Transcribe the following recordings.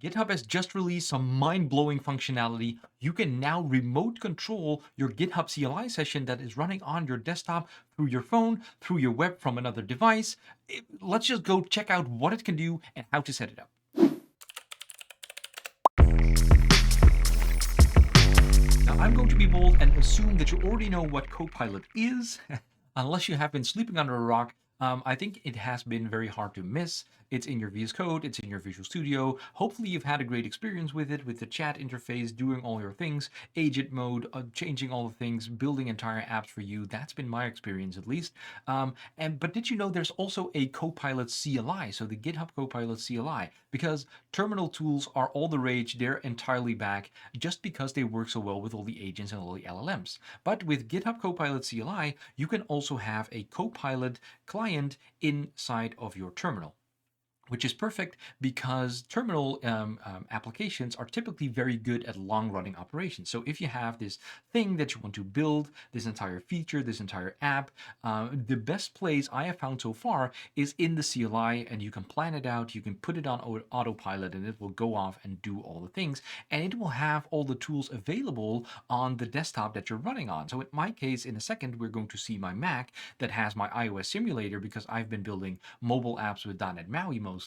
GitHub has just released some mind-blowing functionality. You can now remote control your GitHub CLI session that is running on your desktop through your phone, through your web from another device. Let's just go check out what it can do and how to set it up. Now, I'm going to be bold and assume that you already know what Copilot is. Unless you have been sleeping under a rock, I think it has been very hard to miss. It's in your VS Code, it's in your Visual Studio. Hopefully you've had a great experience with it, with the chat interface, doing all your things, agent mode, changing all the things, building entire apps for you. That's been my experience at least. But did you know there's also a Copilot CLI, so the GitHub Copilot CLI, because terminal tools are all the rage, they're entirely back just because they work so well with all the agents and all the LLMs. But with GitHub Copilot CLI, you can also have a Copilot client inside of your terminal, which is perfect because terminal applications are typically very good at long-running operations. So if you have this thing that you want to build, this entire feature, this entire app, the best place I have found so far is in the CLI, and you can plan it out, you can put it on autopilot, and it will go off and do all the things, and it will have all the tools available on the desktop that you're running on. So in my case, in a second, we're going to see my Mac that has my iOS simulator because I've been building mobile apps with .NET MAUI mostly,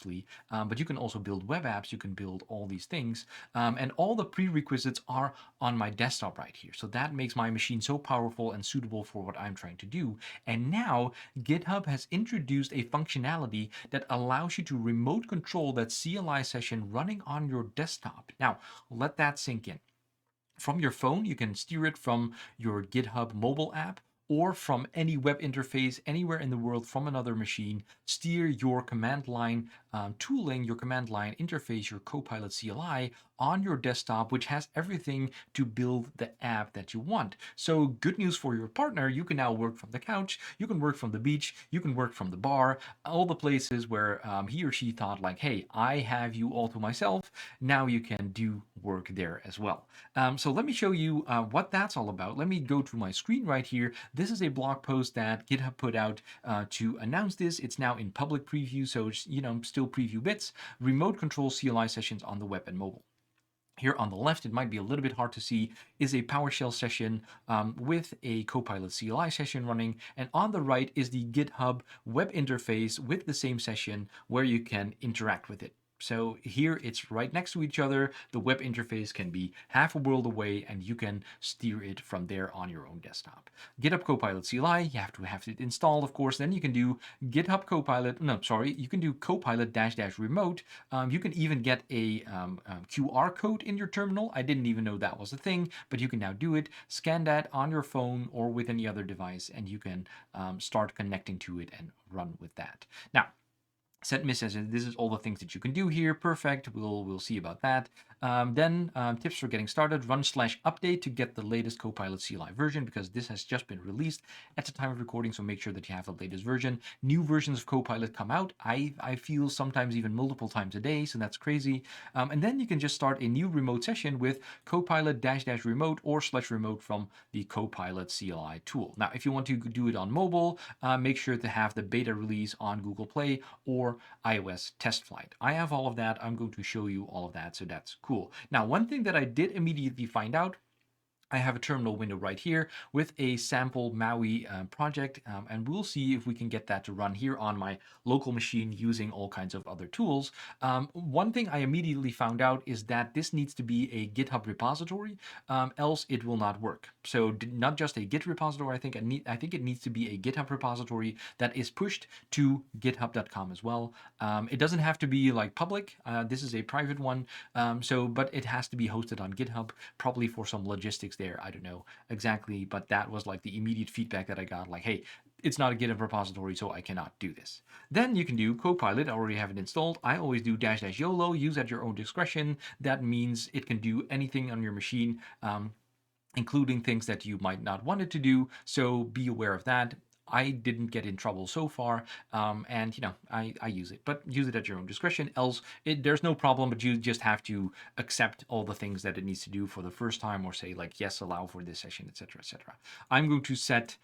but you can also build web apps, you can build all these things, and all the prerequisites are on my desktop right here. So that makes my machine so powerful and suitable for what I'm trying to do. And now GitHub has introduced a functionality that allows you to remote control that CLI session running on your desktop. Now, let that sink in. From your phone, you can steer it from your GitHub mobile app or from any web interface anywhere in the world from another machine. Steer your command line tooling, your command line interface, your Copilot CLI on your desktop, which has everything to build the app that you want. So good news for your partner, you can now work from the couch, you can work from the beach, you can work from the bar, all the places where he or she thought like, hey, I have you all to myself. Now you can do work there as well. So let me show you what that's all about. Let me go to my screen right here. This is a blog post that GitHub put out to announce this. It's now in public preview, so it's, still preview bits. Remote control CLI sessions on the web and mobile. Here on the left, it might be a little bit hard to see, is a PowerShell session with a Copilot CLI session running. And on the right is the GitHub web interface with the same session where you can interact with it. So here it's right next to each other. The web interface can be half a world away and you can steer it from there on your own desktop. GitHub Copilot CLI, you have to have it installed, of course. Then you can do GitHub Copilot, you can do Copilot -- remote. You can even get a QR code in your terminal. I didn't even know that was a thing, but you can now do it. Scan that on your phone or with any other device and you can start connecting to it and run with that. Now, set message, and this is all the things that you can do here. Perfect. We'll see about that. Then tips for getting started: run/update to get the latest Copilot CLI version, because this has just been released at the time of recording. So make sure that you have the latest version. New versions of Copilot come out. I feel sometimes even multiple times a day, so that's crazy. And then you can just start a new remote session with Copilot -- remote or /remote from the Copilot CLI tool. Now, if you want to do it on mobile, make sure to have the beta release on Google Play or iOS test flight. I have all of that. I'm going to show you all of that, so that's cool. Now, one thing that I did immediately find out, I have a terminal window right here with a sample MAUI project, and we'll see if we can get that to run here on my local machine using all kinds of other tools. One thing I immediately found out is that this needs to be a GitHub repository, else it will not work. So not just a Git repository, I think it needs to be a GitHub repository that is pushed to github.com as well. It doesn't have to be like public. This is a private one, but it has to be hosted on GitHub, probably for some logistics there. I don't know exactly, but that was like the immediate feedback that I got, like, hey, it's not a GitHub repository, so I cannot do this. Then you can do Copilot. I already have it installed. I always do -- YOLO, use at your own discretion. That means it can do anything on your machine, including things that you might not want it to do. So be aware of that. I didn't get in trouble so far, and I use it, but use it at your own discretion. Else, there's no problem, but you just have to accept all the things that it needs to do for the first time, or say like, yes, allow for this session, etc., etc. I'm going to set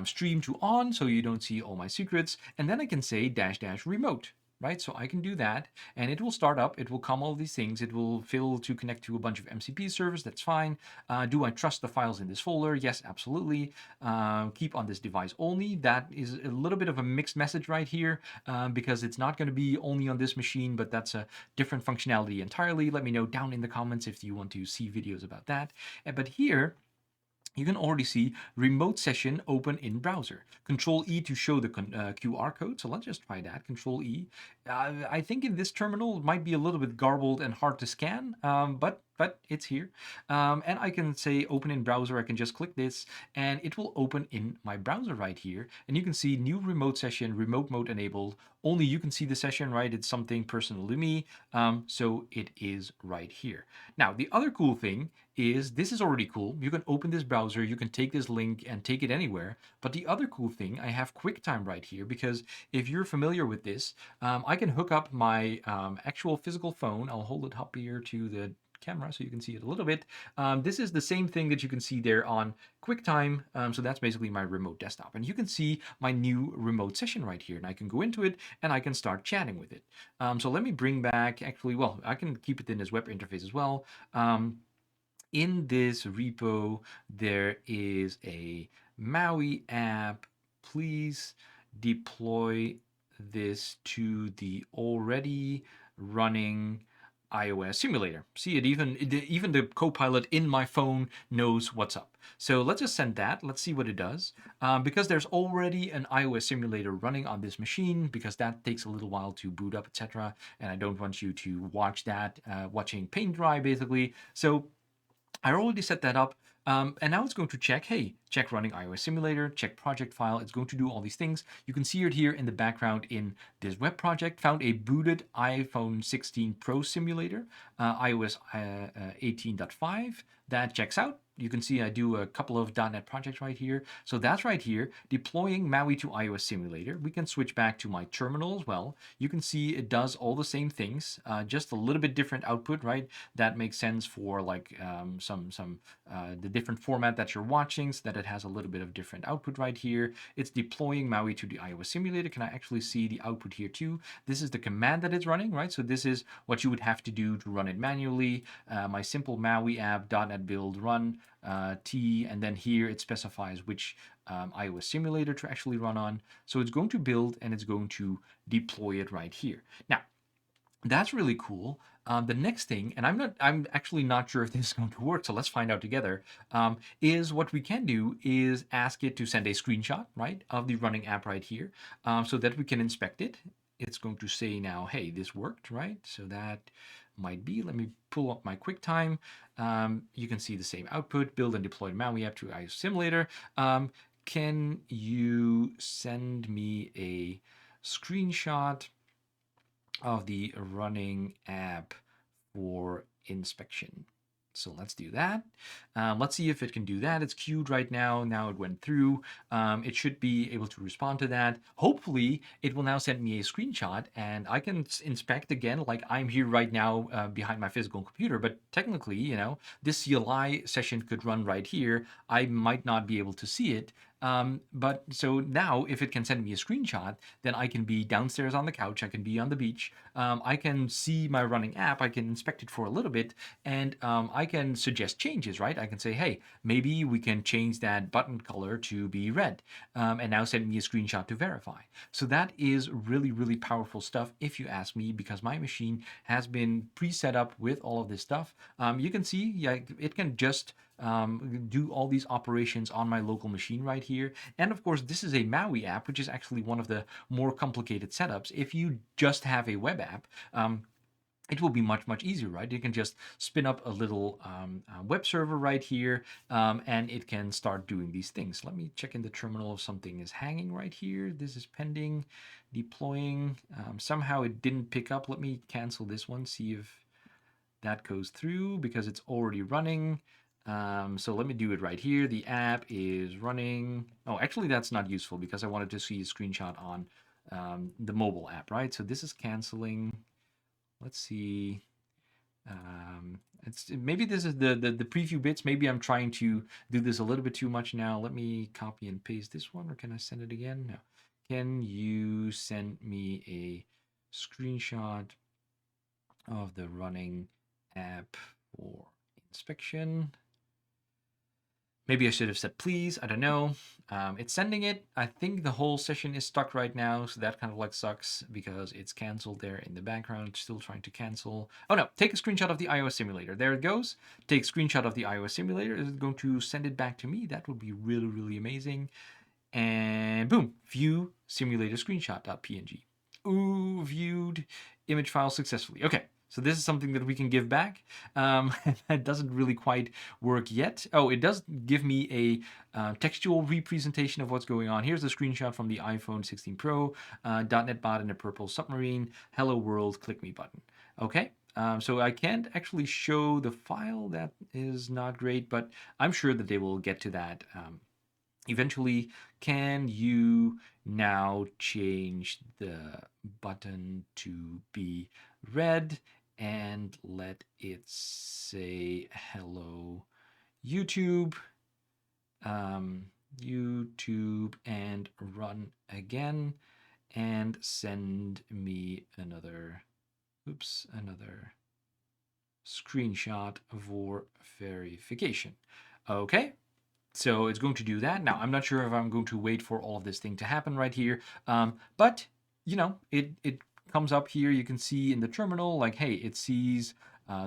stream to on so you don't see all my secrets, and then I can say -- remote. right? So I can do that and it will start up. It will come all these things. It will fill to connect to a bunch of MCP servers. That's fine. Do I trust the files in this folder? Yes, absolutely. Keep on this device only. That is a little bit of a mixed message right here because it's not going to be only on this machine, but that's a different functionality entirely. Let me know down in the comments if you want to see videos about that. But here, you can already see remote session open in browser. Control E to show the QR code. So let's just try that. Control E. I think in this terminal it might be a little bit garbled and hard to scan, but it's here. And I can say open in browser. I can just click this and it will open in my browser right here. And you can see new remote session, remote mode enabled. Only you can see the session, right? It's something personal to me. So it is right here. Now, the other cool thing is this is already cool. You can open this browser, you can take this link and take it anywhere. But the other cool thing, I have QuickTime right here because if you're familiar with this, I can hook up my actual physical phone. I'll hold it up here to the camera so you can see it a little bit. This is the same thing that you can see there on QuickTime. So that's basically my remote desktop. And you can see my new remote session right here. And I can go into it and I can start chatting with it. So let me bring back, actually, well, I can keep it in this web interface as well. In this repo, there is a Maui app. Please deploy this to the already running iOS simulator. See it, even the Copilot in my phone knows what's up. So let's just send that. Let's see what it does. Because there's already an iOS simulator running on this machine, because that takes a little while to boot up, etc. And I don't want you to watch that, watching paint dry, basically. So I already set that up. And now it's going to check, hey, check running iOS simulator, check project file. It's going to do all these things. You can see it here in the background in this web project. Found a booted iPhone 16 Pro simulator, iOS 18.5. That checks out. You can see I do a couple of .NET projects right here. So that's right here, deploying Maui to iOS simulator. We can switch back to my terminal as well. You can see it does all the same things, just a little bit different output, right? That makes sense for like the different format that you're watching, so that it has a little bit of different output right here. It's deploying Maui to the iOS simulator. Can I actually see the output here too? This is the command that it's running, right? So this is what you would have to do to run it manually. My simple Maui app .NET build run T, and then here it specifies which iOS simulator to actually run on. So it's going to build and it's going to deploy it right here. Now, that's really cool. The next thing, and I'm actually not sure if this is going to work, so let's find out together, is what we can do is ask it to send a screenshot, right, of the running app right here, so that we can inspect it. It's going to say now, hey, this worked, right? So that might be, let me pull up my QuickTime. You can see the same output, build and deploy Maui app to iOS simulator. Can you send me a screenshot of the running app for inspection? So let's do that. Let's see if it can do that. It's queued right now. Now it went through. It should be able to respond to that. Hopefully, it will now send me a screenshot and I can inspect again, like I'm here right now behind my physical computer. But technically, you know, this CLI session could run right here. I might not be able to see it. But so now if it can send me a screenshot, then I can be downstairs on the couch, I can be on the beach, I can see my running app, I can inspect it for a little bit, and I can suggest changes, right? I can say, hey, maybe we can change that button color to be red, and now send me a screenshot to verify. So that is really, really powerful stuff if you ask me, because my machine has been pre-set up with all of this stuff. You can see, yeah, it can just do all these operations on my local machine right here. And of course, this is a Maui app, which is actually one of the more complicated setups. If you just have a web app, it will be much easier, right? You can just spin up a little web server right here, and it can start doing these things. Let me check in the terminal if something is hanging right here. This is pending, deploying. Somehow it didn't pick up. Let me cancel this one, see if that goes through, because it's already running. So let me do it right here. The app is running. Oh, actually that's not useful because I wanted to see a screenshot on the mobile app, right? So this is canceling. Let's see. Maybe this is the preview bits. Maybe I'm trying to do this a little bit too much now. Let me copy and paste this one, or can I send it again? No. Can you send me a screenshot of the running app for inspection. Maybe I should have said please, I don't know. It's sending it. I think the whole session is stuck right now, so that kind of like sucks because it's canceled there in the background, still trying to cancel. Oh no, take a screenshot of the iOS simulator. There it goes. Take a screenshot of the iOS simulator. Is it going to send it back to me? That would be really, really amazing. And boom, view simulator screenshot.png. Ooh, viewed image file successfully. Okay, so this is something that we can give back. It doesn't really quite work yet. Oh, it does give me a textual representation of what's going on. Here's the screenshot from the iPhone 16 Pro, .NET bot in a purple submarine, hello world, click me button. Okay, so I can't actually show the file. That is not great, but I'm sure that they will get to that eventually. Can you now change the button to be red and let it say hello YouTube, YouTube, and run again and send me another screenshot for verification. Okay, so it's going to do that. Now, I'm not sure if I'm going to wait for all of this thing to happen right here, but you know, it comes up here. You can see in the terminal, like, hey, it sees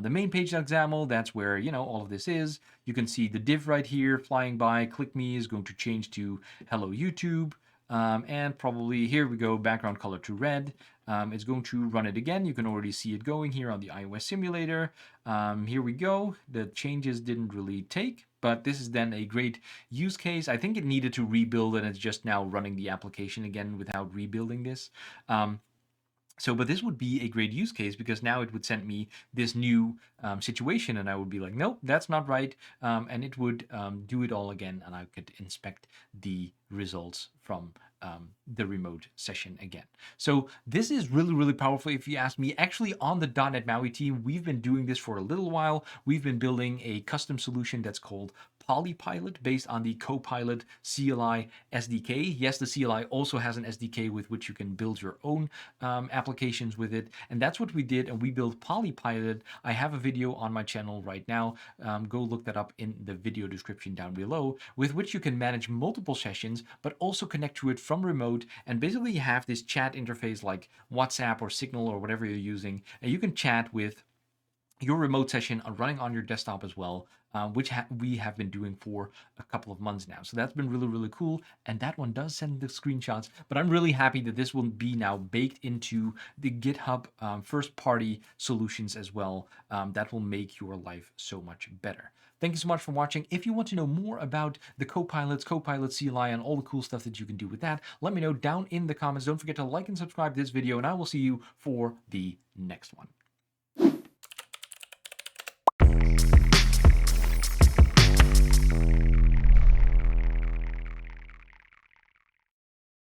the main page.xaml. That's where, you know, all of this is. You can see the div right here flying by. Click me is going to change to hello YouTube. And probably here we go, background color to red. It's going to run it again. You can already see it going here on the iOS simulator. Here we go. The changes didn't really take, but this is then a great use case. I think it needed to rebuild, and it's just now running the application again without rebuilding this. But this would be a great use case because now it would send me this new situation, and I would be like, nope, that's not right. And it would do it all again, and I could inspect the results from the remote session again. So this is really, really powerful if you ask me. Actually, on the .NET MAUI team, we've been doing this for a little while. We've been building a custom solution that's called PolyPilot based on the Copilot CLI SDK. Yes, the CLI also has an SDK with which you can build your own applications with it. And that's what we did. And we built PolyPilot. I have a video on my channel right now. Go look that up in the video description down below, with which you can manage multiple sessions, but also connect to it from remote. And basically you have this chat interface like WhatsApp or Signal or whatever you're using. And you can chat with your remote session running on your desktop as well, which we have been doing for a couple of months now. So that's been really, really cool. And that one does send the screenshots, but I'm really happy that this will be now baked into the GitHub first-party solutions as well. That will make your life so much better. Thank you so much for watching. If you want to know more about the Copilots, Copilot CLI, and all the cool stuff that you can do with that, let me know down in the comments. Don't forget to like and subscribe to this video, and I will see you for the next one.